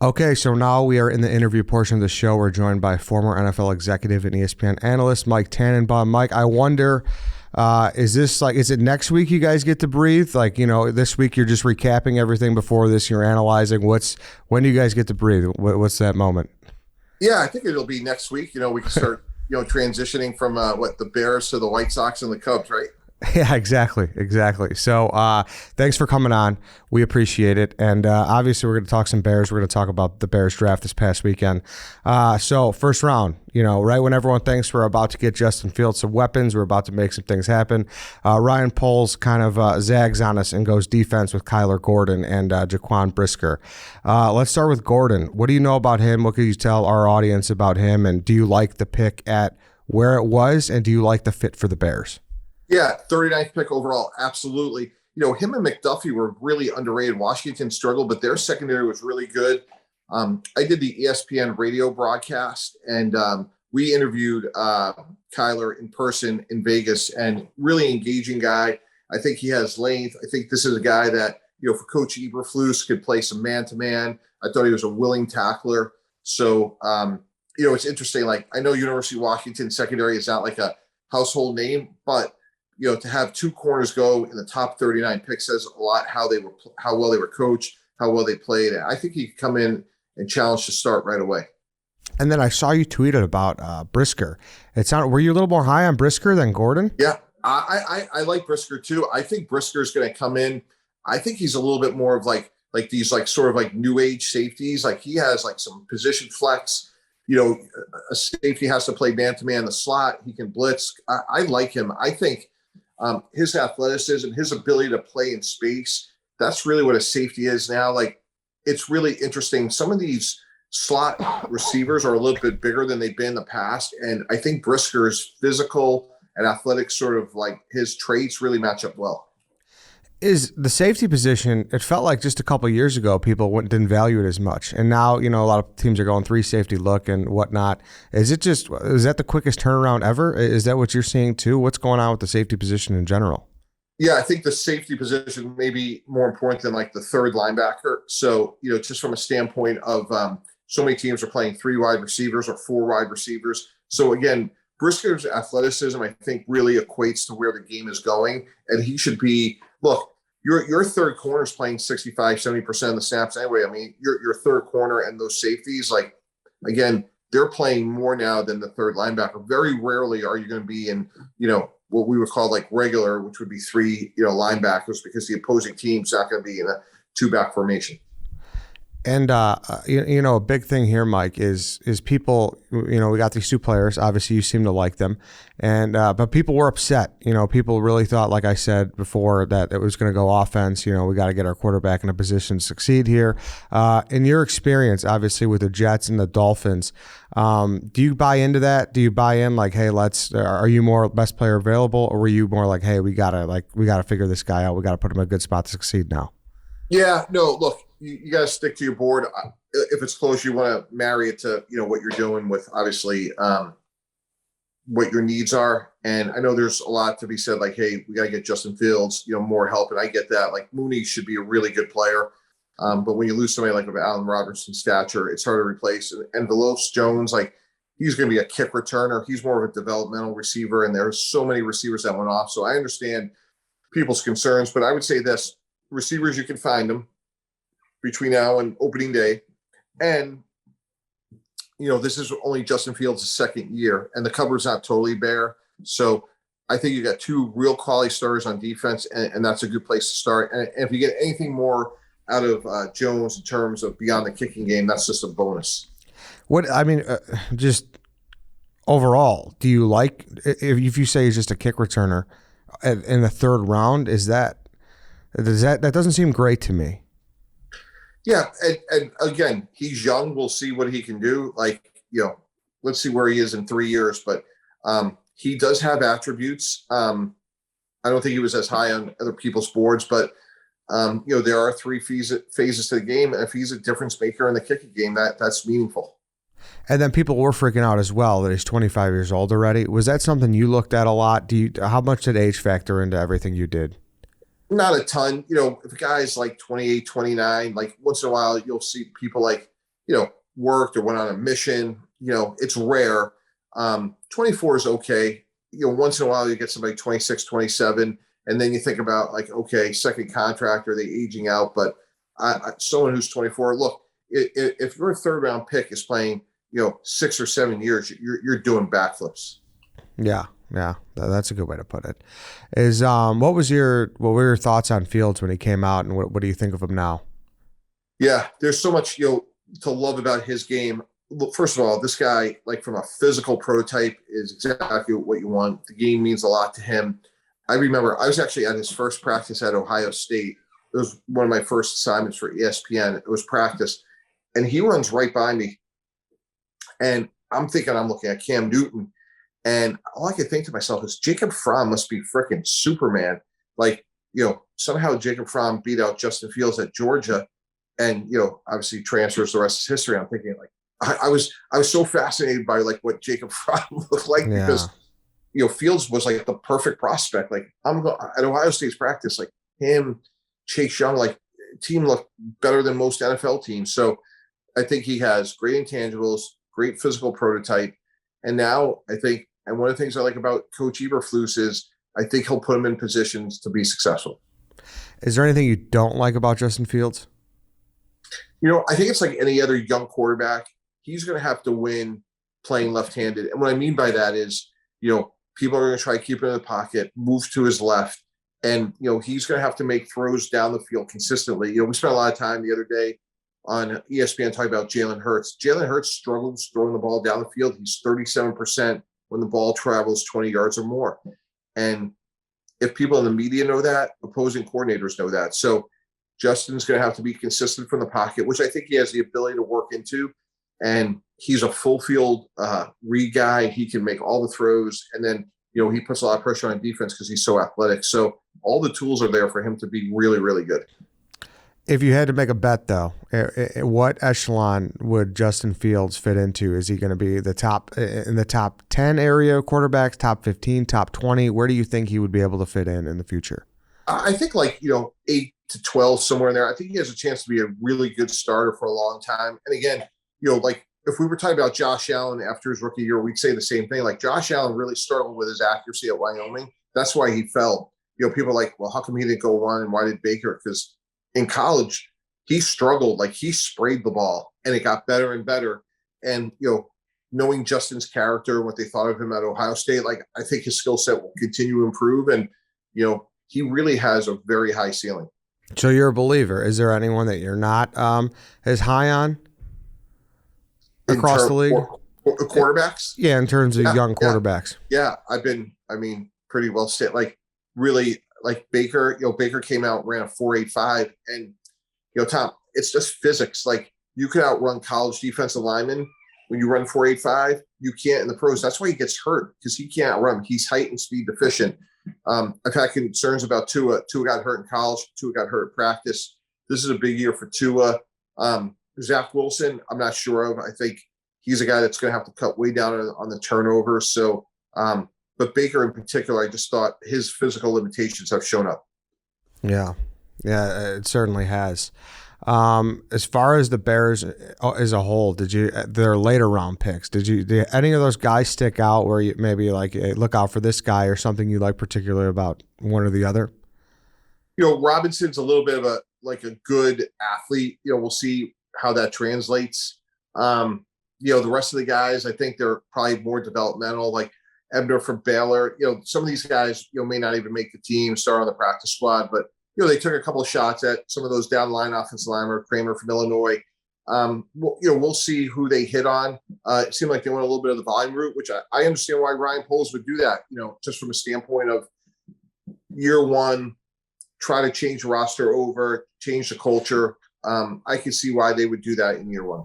Okay, so now we are in the interview portion of the show. We're joined by former NFL executive and ESPN analyst Mike Tannenbaum. Mike, I wonder, is it next week you guys get to breathe? Like, this week you're just recapping everything before this, you're analyzing. When do you guys get to breathe? What's that moment? Yeah, I think it'll be next week. We can start, transitioning from the Bears to the White Sox and the Cubs, right? Yeah, exactly. So thanks for coming on. We appreciate it. And obviously, we're going to talk some Bears. We're going to talk about the Bears draft this past weekend. So first round, right when everyone thinks we're about to get Justin Fields some weapons, we're about to make some things happen. Ryan Poles kind of zags on us and goes defense with Kyler Gordon and Jaquan Brisker. Let's start with Gordon. What do you know about him? What can you tell our audience about him? And do you like the pick at where it was? And do you like the fit for the Bears? Yeah, 39th pick overall, absolutely. Him and McDuffie were really underrated. Washington struggled, but their secondary was really good. I did the ESPN radio broadcast, and we interviewed Kyler in person in Vegas, and really engaging guy. I think he has length. I think this is a guy that, for Coach Eberflus could play some man-to-man. I thought he was a willing tackler. So, it's interesting. Like, I know University of Washington secondary is not like a household name, but to have two corners go in the top 39 picks says a lot how well they were coached, how well they played. And I think he could come in and challenge to start right away. And then I saw you tweeted about Brisker. Were you a little more high on Brisker than Gordon? Yeah, I like Brisker too. I think Brisker is going to come in. I think he's a little bit more of like these sort of like new age safeties. Like he has like some position flex. A safety has to play man to man in the slot. He can blitz. I like him. I think his athleticism, his ability to play in space, that's really what a safety is now. Like, it's really interesting. Some of these slot receivers are a little bit bigger than they've been in the past. And I think Brisker's physical and athletic sort of like his traits really match up well. Is the safety position, it felt like just a couple of years ago, people didn't value it as much. And now, a lot of teams are going 3 safety look and whatnot. Is that the quickest turnaround ever? Is that what you're seeing too? What's going on with the safety position in general? Yeah, I think the safety position may be more important than like the third linebacker. So, just from a standpoint of so many teams are playing 3 wide receivers or 4 wide receivers. So again, Brisker's athleticism, I think, really equates to where the game is going. And he should be, look, your third corner is playing 65, 70% of the snaps anyway. I mean, your third corner and those safeties, like, again, they're playing more now than the third linebacker. Very rarely are you going to be in, what we would call like regular, which would be 3, linebackers, because the opposing team's not going to be in a 2-back formation. And a big thing here, Mike, is people. We got these 2 players. Obviously, you seem to like them, and but people were upset. People really thought, like I said before, that it was going to go offense. We got to get our quarterback in a position to succeed here. In your experience, obviously with the Jets and the Dolphins, do you buy into that? Do you buy in like, hey, are you more best player available, or were you more like, hey, we gotta figure this guy out. We got to put him in a good spot to succeed now? Yeah, no, look, you got to stick to your board. If it's close, you want to marry it to, what you're doing with obviously what your needs are. And I know there's a lot to be said, like, hey, we got to get Justin Fields, more help. And I get that. Like, Mooney should be a really good player. But when you lose somebody like of Allen Robinson's stature, it's hard to replace. And Veloce Jones, like, he's going to be a kick returner. He's more of a developmental receiver. And there's so many receivers that went off. So I understand people's concerns, but I would say this. Receivers, you can find them between now and opening day. And, this is only Justin Fields' second year, and the cupboard's not totally bare. So I think you got 2 real quality starters on defense, and that's a good place to start. And if you get anything more out of Jones in terms of beyond the kicking game, that's just a bonus. Just overall, do you like, if you say he's just a kick returner in the 3rd round, that doesn't seem great to me. Yeah, and again, he's young. We'll see what he can do. Like, let's see where he is in 3 years. But he does have attributes. I don't think he was as high on other people's boards, but there are 3 phases to the game, and if he's a difference maker in the kicking game, that's meaningful. And then people were freaking out as well that he's 25 years old already. Was that something you looked at a lot? How much did age factor into everything you did? Not a ton. If a guy's like 28, 29, like once in a while, you'll see people like, worked or went on a mission. It's rare. 24 is okay. Once in a while you get somebody 26, 27, and then you think about like, okay, second contract, are they aging out? But someone who's 24, look, if your third round pick is playing, 6 or 7 years, you're doing backflips. Yeah, that's a good way to put it. What were your thoughts on Fields when he came out, and what do you think of him now? Yeah, there's so much to love about his game. Look, first of all, this guy, like from a physical prototype, is exactly what you want. The game means a lot to him. I remember I was actually at his first practice at Ohio State. It was one of my first assignments for ESPN. It was practice, and he runs right by me, and I'm thinking I'm looking at Cam Newton, and all I could think to myself is Jacob Fromm must be freaking Superman. Like, somehow Jacob Fromm beat out Justin Fields at Georgia, and obviously transfers, the rest is history. I'm thinking like I was so fascinated by like what Jacob Fromm looked like, because Fields was like the perfect prospect. Like I'm at Ohio State's practice, like him, Chase Young, like team looked better than most NFL teams. So I think he has great intangibles, great physical prototype. And now I think, and one of the things I like about Coach Eberflus is I think he'll put him in positions to be successful. Is there anything you don't like about Justin Fields? I think it's like any other young quarterback. He's going to have to win playing left-handed. And what I mean by that is, people are going to try to keep him in the pocket, move to his left. And, he's going to have to make throws down the field consistently. We spent a lot of time the other day on ESPN talking about Jalen Hurts. Jalen Hurts struggles throwing the ball down the field. He's 37% when the ball travels 20 yards or more. And if people in the media know that, opposing coordinators know that. So Justin's going to have to be consistent from the pocket, which I think he has the ability to work into. And he's a full field read guy. He can make all the throws. And then, he puts a lot of pressure on defense because he's so athletic. So all the tools are there for him to be really, really good. If you had to make a bet, though, what echelon would Justin Fields fit into? Is he going to be in the top 10 area quarterbacks, top 15, top 20? Where do you think he would be able to fit in the future? I think 8 to 12, somewhere in there. I think he has a chance to be a really good starter for a long time. And again, if we were talking about Josh Allen after his rookie year, we'd say the same thing. Like Josh Allen really struggled with his accuracy at Wyoming. That's why he fell. People are like, well, how come he didn't go one and why did Baker? Because in college, he struggled. Like he sprayed the ball and it got better and better. And, knowing Justin's character, what they thought of him at Ohio State, like I think his skill set will continue to improve. And, he really has a very high ceiling. So you're a believer. Is there anyone that you're not as high on across the league? Quarterbacks? Yeah, in terms of young quarterbacks. Yeah, I've been, pretty well set. Like really, like Baker, Baker came out, ran a 4.85, and Tom, it's just physics. Like you could outrun college defensive linemen when you run 4.85. You can't in the pros. That's why he gets hurt, because he can't outrun. He's height and speed deficient. I've had concerns about Tua. Tua got hurt in college. Tua got hurt in practice. This is a big year for Tua. Zach Wilson, I'm not sure of. I think he's a guy that's going to have to cut way down on the turnovers. So, but Baker in particular, I just thought his physical limitations have shown up. Yeah, it certainly has. As far as the Bears as a whole, their later round picks, did any of those guys stick out where you maybe like, hey, look out for this guy, or something you like particularly about one or the other? Robinson's a little bit of a good athlete. We'll see how that translates. The rest of the guys, I think they're probably more developmental, like Ebner from Baylor. Some of these guys, may not even make the team, start on the practice squad, but they took a couple of shots at some of those down line offensive linemen, Kramer from Illinois. We'll see who they hit on. It seemed like they went a little bit of the volume route, which I understand why Ryan Poles would do that, just from a standpoint of year one, try to change the roster over, change the culture. I can see why they would do that in year one.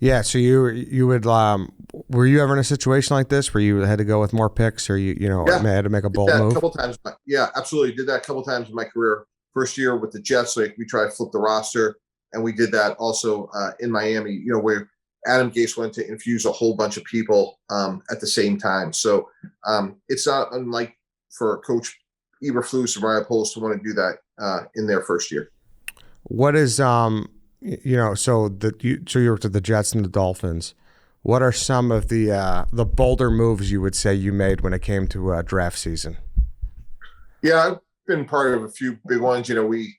Yeah. So you would, were you ever in a situation like this where you had to go with more picks, or had to make a bold move? A couple times. Yeah, absolutely. Did that a couple times in my career. First year with the Jets, like we tried to flip the roster, and we did that also in Miami. Where Adam Gase went to infuse a whole bunch of people at the same time. So it's not unlike for Coach Eberflus and Ryan Poles to want to do that in their first year. What is So you worked at the Jets and the Dolphins. What are some of the bolder moves you would say you made when it came to draft season? Yeah, I've been part of a few big ones. We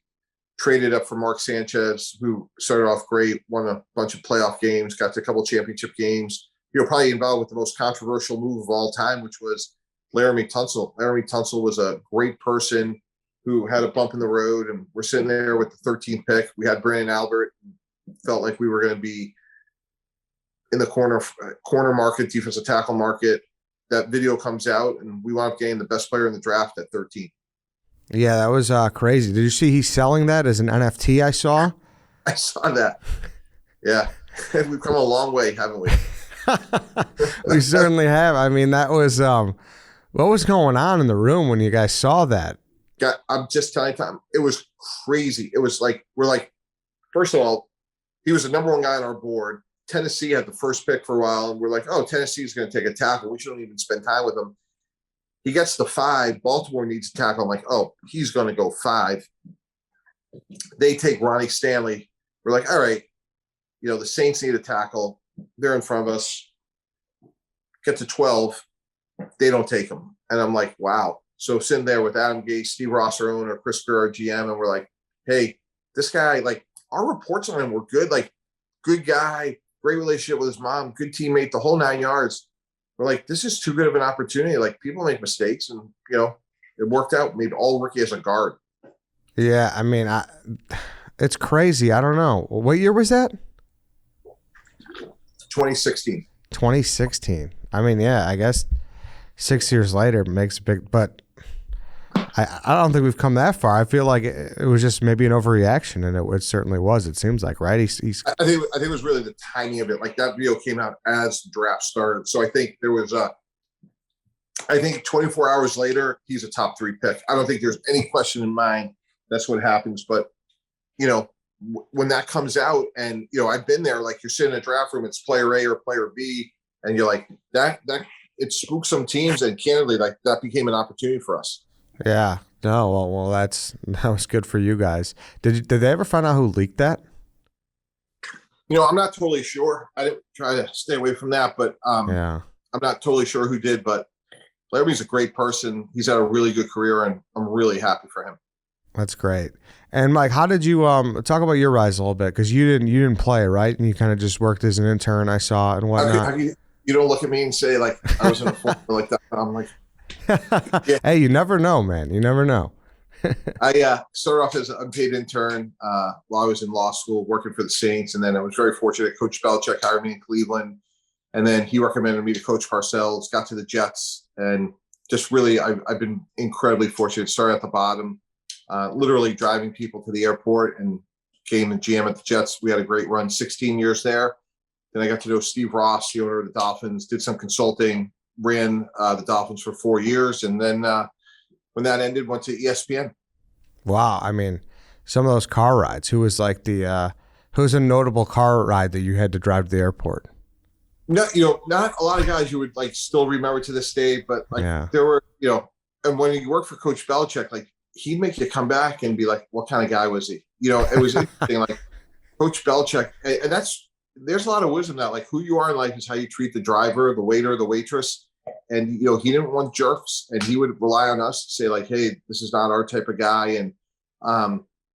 traded up for Mark Sanchez, who started off great, won a bunch of playoff games, got to a couple championship games. Probably involved with the most controversial move of all time, which was Laramie Tunsil. Laramie Tunsil was a great person who had a bump in the road, and we're sitting there with the 13th pick. We had Brandon Albert, felt like we were going to be in the corner market, defensive tackle market. That video comes out, and we wound up getting the best player in the draft at 13. Yeah, that was crazy. Did you see he's selling that as an NFT? I saw. I saw that. Yeah, we've come a long way, haven't we? We certainly have. I mean, that was what was going on in the room when you guys saw that? I'm just telling you, it was crazy. It was like, first of all, he was the number one guy on our board. Tennessee had the first pick for a while, and we're like, oh, Tennessee's going to take a tackle. We shouldn't even spend time with him. He gets the 5. Baltimore needs a tackle. I'm like, oh, he's going to go 5. They take Ronnie Stanley. We're like, all right, the Saints need a tackle. They're in front of us. Get to 12. They don't take him. And I'm like, wow. So sitting there with Adam Gase, Steve Ross, our owner, Chris Greer, our GM, and we're like, hey, this guy, like, our reports on him were good. Like, good guy, great relationship with his mom, good teammate, the whole 9 yards. We're like, this is too good of an opportunity. Like, people make mistakes, and it worked out. Made all rookie as a guard. Yeah, I mean, it's crazy. I don't know. What year was that? 2016. 2016. I mean, yeah, I guess 6 years later makes a big. But I don't think we've come that far. I feel like it was just maybe an overreaction, and it certainly was. It seems like, right? He's. I think it was really the timing of it. Like, that video came out as the draft started, so I think there was I think 24 hours later, he's a top 3 pick. I don't think there's any question in mind that's what happens. But when that comes out, and I've been there. Like, you're sitting in a draft room, it's player A or player B, and you're like, that it spooked some teams, and candidly, like, that became an opportunity for us. Yeah. No. Well, that was good for you guys. Did they ever find out who leaked that? I'm not totally sure. I didn't try to stay away from that, but Yeah. I'm not totally sure who did. But Laramie's a great person. He's had a really good career, and I'm really happy for him. That's great. And Mike, how did you talk about your rise a little bit? Because you didn't play, right? And you kind of just worked as an intern, I saw, and whatnot. You don't look at me and say, like, I was in a form like that. I'm like, yeah. Hey, you never know, man. You never know. I started off as an unpaid intern while I was in law school working for the Saints. And then I was very fortunate. Coach Belichick hired me in Cleveland. And then he recommended me to Coach Parcells, got to the Jets. And just really, I've been incredibly fortunate. Started at the bottom, literally driving people to the airport, and became a GM at the Jets. We had a great run, 16 years there. Then I got to know Steve Ross, the owner of the Dolphins, did some consulting, ran the Dolphins for 4 years. And then when that ended, went to ESPN. Wow. I mean, some of those car rides, who's a notable car ride that you had to drive to the airport? No, not a lot of guys you would like still remember to this day, but like there were, and when you work for Coach Belichick, like, he'd make you come back and be like, what kind of guy was he? It was interesting. Like, Coach Belichick, and there's a lot of wisdom that, like, who you are in life is how you treat the driver, the waiter, the waitress. And, he didn't want jerks, and he would rely on us to say, like, hey, this is not our type of guy. And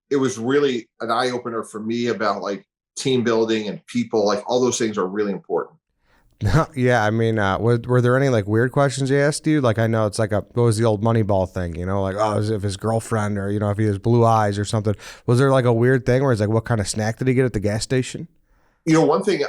it was really an eye opener for me about, like, team building and people. Like, all those things are really important. Yeah, I mean, were there any like weird questions he asked you? Like, I know it's like what was the old Moneyball thing, like, oh, if his girlfriend, or if he has blue eyes or something. Was there like a weird thing where it's like, what kind of snack did he get at the gas station? One thing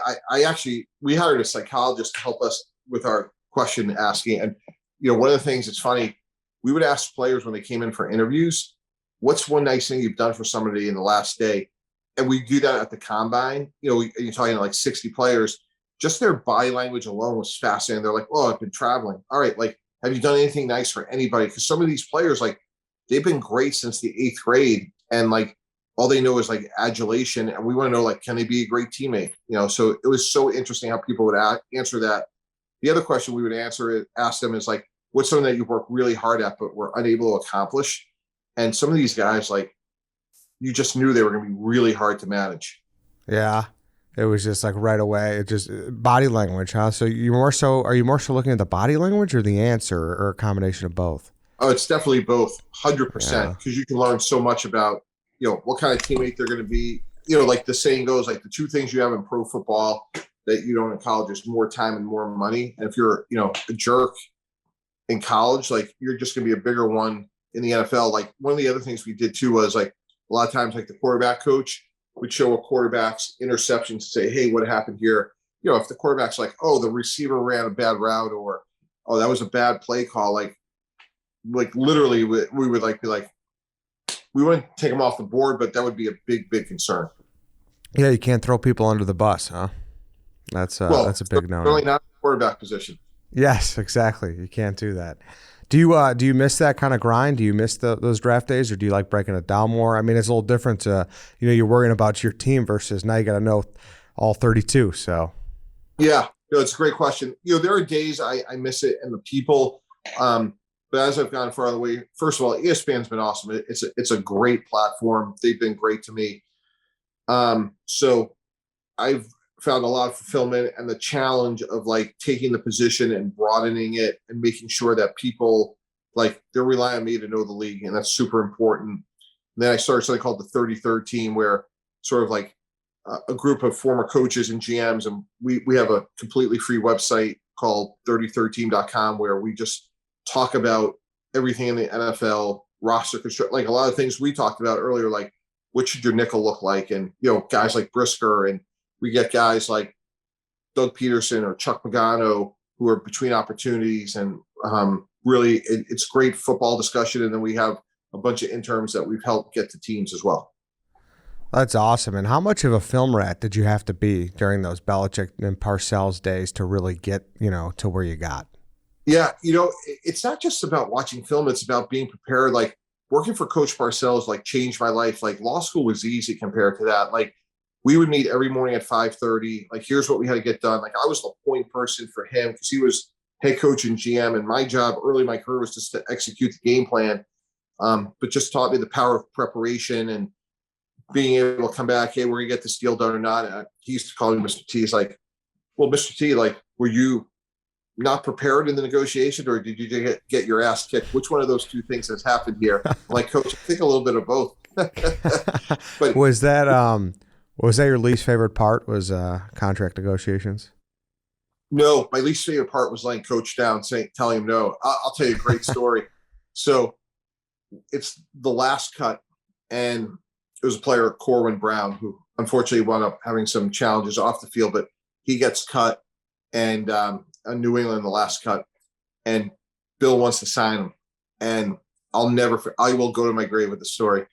we hired a psychologist to help us with our question asking, and one of the things that's funny, we would ask players when they came in for interviews, what's one nice thing you've done for somebody in the last day? And we do that at the combine. You're talking to like 60 players. Just their body language alone was fascinating. They're like, oh, I've been traveling. All right, like, have you done anything nice for anybody? Because some of these players, like, they've been great since the 8th grade, and like, all they know is like adulation, and we want to know, like, can they be a great teammate? So it was so interesting how people would answer that. The other question we would ask them is like, what's something that you worked really hard at but were unable to accomplish? And some of these guys, like, you just knew they were going to be really hard to manage. Yeah. It was just like right away. It just body language, huh? So are you more so looking at the body language or the answer or a combination of both? Oh, it's definitely both, 100%, Yeah. because you can learn so much about, what kind of teammate they're going to be. Like the saying goes, like the two things you have in pro football that you don't in college is more time and more money. And if you're, a jerk in college, like you're just going to be a bigger one in the NFL. Like one of the other things we did too was like a lot of times, like the quarterback coach would show a quarterback's interceptions to say, hey, what happened here? If the quarterback's like, oh, the receiver ran a bad route, or, oh, that was a bad play call. Like literally we would like be like, we wouldn't take them off the board, but that would be a big concern. Yeah, you can't throw people under the bus, huh? Well, That's a big no-no. certainly not the quarterback position. Yes, exactly. You can't do that. Do you miss that kind of grind? Do you miss those draft days, or do you like breaking it down more? I mean, it's a little different. You're worrying about your team versus now you got to know all 32. So Yeah, it's a great question. There are days I miss it and the people. But as I've gone farther away, first of all, ESPN's been awesome. It's a great platform. They've been great to me. So I've found a lot of fulfillment, and the challenge of like taking the position and broadening it and making sure that people like they're relying on me to know the league, and that's super important. And then I started something called the 33rd team, where sort of like a group of former coaches and GMs, and we have a completely free website called 33rdteam.com where we just talk about everything in the NFL roster construct, like a lot of things we talked about earlier, like what should your nickel look like, and guys like Brisker, and we get guys like Doug Peterson or Chuck Pagano who are between opportunities, and really it's great football discussion. And then we have a bunch of interns that we've helped get to teams as well. that's awesome. And how much of a film rat did you have to be during those Belichick and Parcells days to really get to where you got? Yeah, it's not just about watching film, it's about being prepared. Like working for Coach Parcells like changed my life. Like law school was easy compared to that. Like we would meet every morning at 5:30. Like here's what we had to get done. Like I was the point person for him because he was head coach and GM, and my job early in my career was just to execute the game plan. But just taught me the power of preparation and being able to come back. Hey, we're gonna get this deal done or not. He used to call me Mr. T. He's like, well, Mr. T, like, were you not prepared in the negotiation, or did you get your ass kicked? Which one of those two things has happened here? I'm like, Coach, I think a little bit of both. But was that your least favorite part? Was contract negotiations? no, my least favorite part was laying Coach down, telling him no. I'll tell you a great story. So it's the last cut, and it was a player, Corwin Brown, who unfortunately wound up having some challenges off the field, but he gets cut, and New England the last cut, and Bill wants to sign him, and I will go to my grave with the story.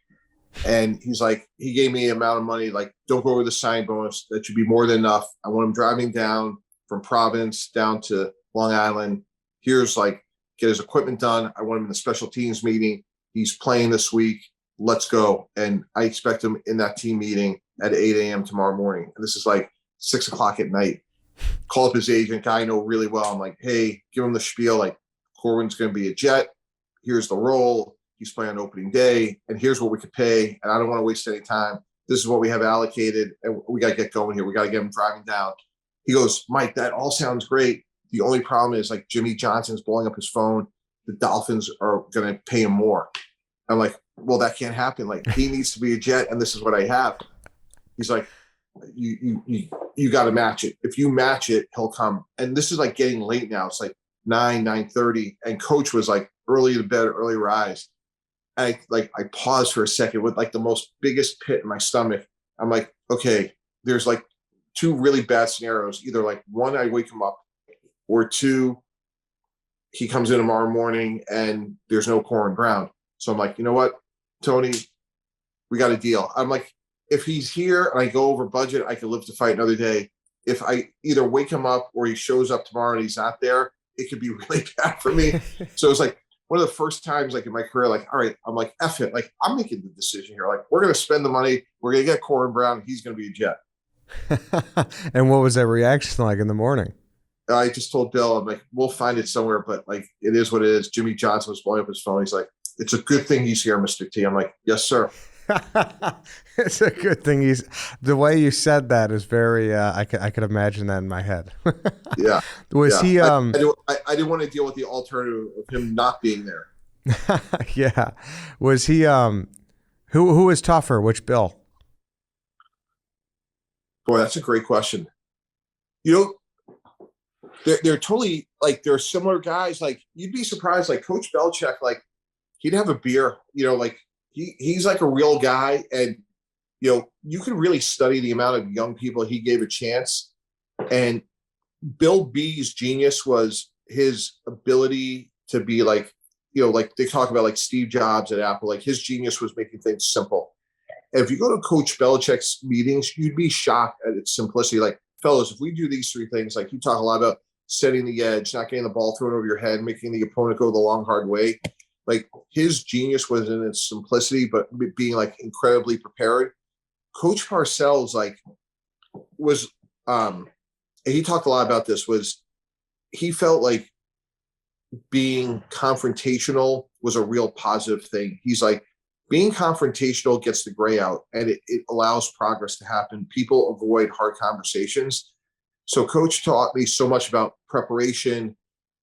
And he's like, he gave me an amount of money, like, don't go over the sign bonus. That should be more than enough. I want him driving down from Providence down to Long Island. Here's like, get his equipment done. I want him in the special teams meeting. He's playing this week. Let's go. And I expect him in that team meeting at 8 a.m. tomorrow morning. And this is like 6 o'clock at night. Call up his agent, guy I know really well. I'm like, hey, give him the spiel. Like, Corwin's going to be a Jet. Here's the role. He's playing on opening day. And here's what we could pay. And I don't want to waste any time. This is what we have allocated. And we got to get going here. We got to get him driving down. He goes, Mike, that all sounds great. The only problem is like Jimmy Johnson's blowing up his phone. The Dolphins are going to pay him more. I'm like, well, that can't happen. Like, he needs to be a Jet, and this is what I have. He's like, you got to match it. If you match it, he'll come. And this is like getting late now. It's like 9:30, and Coach was like early to bed, early rise. And I paused for a second with like the most biggest pit in my stomach. I'm like, okay, there's like two really bad scenarios. Either like one, I wake him up, or two, he comes in tomorrow morning and there's no Corwin Brown. So I'm like, you know what, Tony, we got a deal. I'm like, if he's here and I go over budget, I can live to fight another day. If I either wake him up or he shows up tomorrow and he's not there, it could be really bad for me. So it's like one of the first times like in my career, like, all right, I'm like, F it. Like, I'm making the decision here. Like, we're going to spend the money. We're going to get Corwin Brown. He's going to be a Jet. And what was that reaction like in the morning? I just told Bill, I'm like, we'll find it somewhere, but like, it is what it is. Jimmy Johnson was blowing up his phone. He's like, it's a good thing he's here, Mr. T. I'm like, yes, sir. It's a good thing the way you said that is very, I could imagine that in my head. Yeah, Was yeah. he, I didn't want to deal with the alternative of him not being there. yeah, was he, who was tougher? Which Bill? Boy, that's a great question. You know, they're totally like they're similar guys. Like you'd be surprised. Like Coach Belichick, like he'd have a beer. You know, like he's like a real guy, and you know you can really study the amount of young people he gave a chance. And Bill B's genius was his ability to be like, you know, like they talk about like Steve Jobs at Apple. Like his genius was making things simple. And if you go to Coach Belichick's meetings, you'd be shocked at its simplicity. Like, fellas, if we do these three things, like you talk a lot about setting the edge, not getting the ball thrown over your head, making the opponent go the long, hard way. Like his genius was in its simplicity, but being like incredibly prepared. Coach Parcells, like, was he talked a lot about this, was he felt like being confrontational was a real positive thing. He's like, being confrontational gets the gray out and it allows progress to happen. People avoid hard conversations. So coach taught me so much about preparation,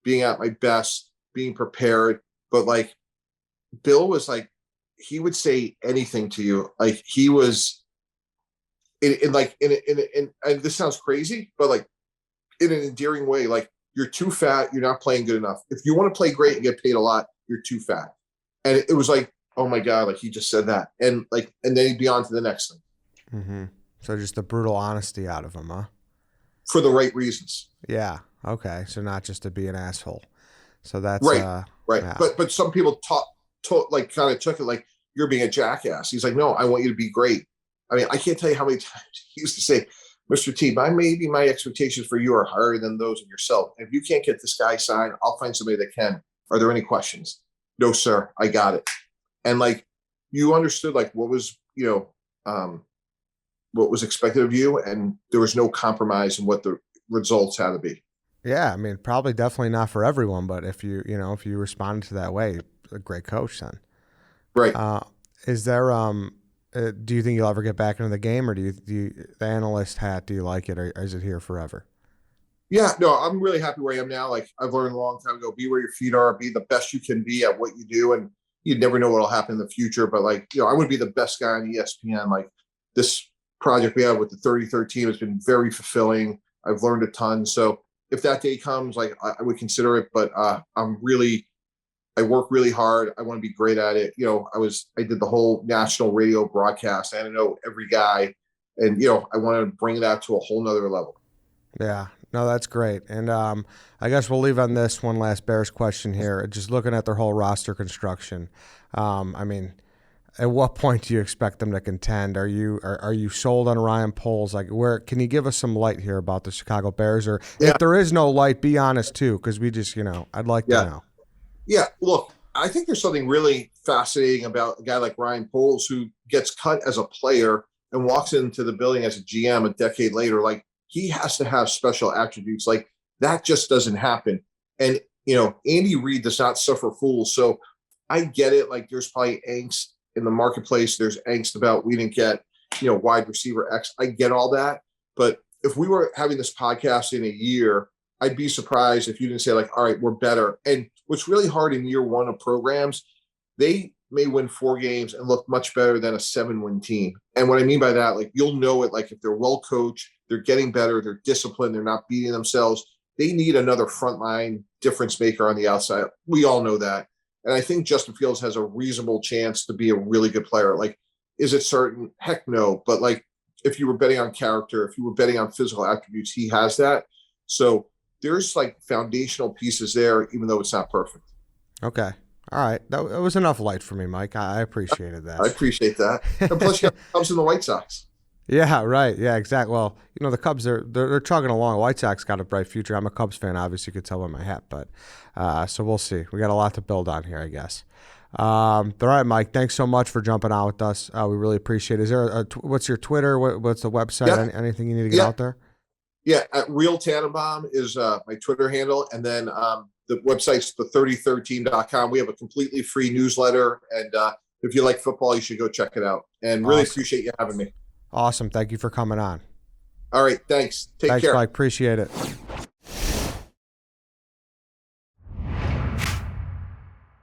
being at my best, being prepared. But like Bill was like, he would say anything to you. Like he was and this sounds crazy, but like in an endearing way, like you're too fat, you're not playing good enough. If you want to play great and get paid a lot, you're too fat. And it was like, oh my God, like he just said that. And like, and then he'd be on to the next thing. Mm-hmm. So just the brutal honesty out of him, huh? For the right reasons. Yeah. Okay. So not just to be an asshole. So that's, Right. Right. yeah. But some people like kind of took it like you're being a jackass. He's like, no, I want you to be great. I mean, I can't tell you how many times he used to say, Mr. T, maybe my expectations for you are higher than those of yourself. If you can't get this guy signed, I'll find somebody that can. Are there any questions? No, sir. I got it. And like you understood like what was, you know, what was expected of you, and there was no compromise in what the results had to be. Yeah. I mean, probably definitely not for everyone, but if if you responded to that way, a great coach then. Right. Is there, do you think you'll ever get back into the game, or the analyst hat, do you like it, or is it here forever? Yeah, no, I'm really happy where I am now. Like I've learned a long time ago, be where your feet are, be the best you can be at what you do. And you never know what'll happen in the future. But like, you know, I would be the best guy on ESPN. Like this project we have with the 33rd team has been very fulfilling. I've learned a ton. So if that day comes, like I would consider it, but I work really hard. I want to be great at it. You know, I did the whole national radio broadcast. I had to know every guy, and you know, I want to bring that to a whole nother level. Yeah, no, that's great. And I guess we'll leave on this one last Bears question here. Just looking at their whole roster construction, I mean, at what point do you expect them to contend? Are you sold on Ryan Poles? Like, where can you give us some light here about the Chicago Bears? Or Yeah, if there is no light, be honest too, because we just, I'd like to yeah. know. Yeah, look, I think there's something really fascinating about a guy like Ryan Poles who gets cut as a player and walks into the building as a GM a decade later. Like he has to have special attributes. Like that just doesn't happen. And you know, Andy Reid does not suffer fools. So I get it. Like there's probably angst in the marketplace. There's angst about we didn't get, you know, wide receiver X. I get all that. But if we were having this podcast in a year, I'd be surprised if you didn't say like, all right, we're better. And what's really hard in year one of programs, they may win 4 games and look much better than a 7-win team. And what I mean by that, like you'll know it, like if they're well coached, they're getting better, they're disciplined, they're not beating themselves. They need another frontline difference maker on the outside. We all know that. And I think Justin Fields has a reasonable chance to be a really good player. Like, is it certain? Heck no. But like, if you were betting on character, if you were betting on physical attributes, he has that. So there's like foundational pieces there, even though it's not perfect. Okay. All right. That was enough light for me, Mike. I appreciated that. I appreciate that. And plus, you have the Cubs and the White Sox. Yeah, right. Yeah, exactly. Well, the Cubs they're chugging along. White Sox got a bright future. I'm a Cubs fan, obviously you could tell by my hat, but so we'll see. We got a lot to build on here, I guess. All right, Mike. Thanks so much for jumping on with us. We really appreciate it. Is there what's your Twitter? What's the website? Yeah. Anything you need to get out there? Yeah, at Real Tannenbaum is my Twitter handle, and then the website's the 3013.com. We have a completely free newsletter, and if you like football, you should go check it out. And really Awesome. appreciate you having me. Awesome. Thank you for coming on. All right. Thanks. Take Thanks, care. Mike. Appreciate it.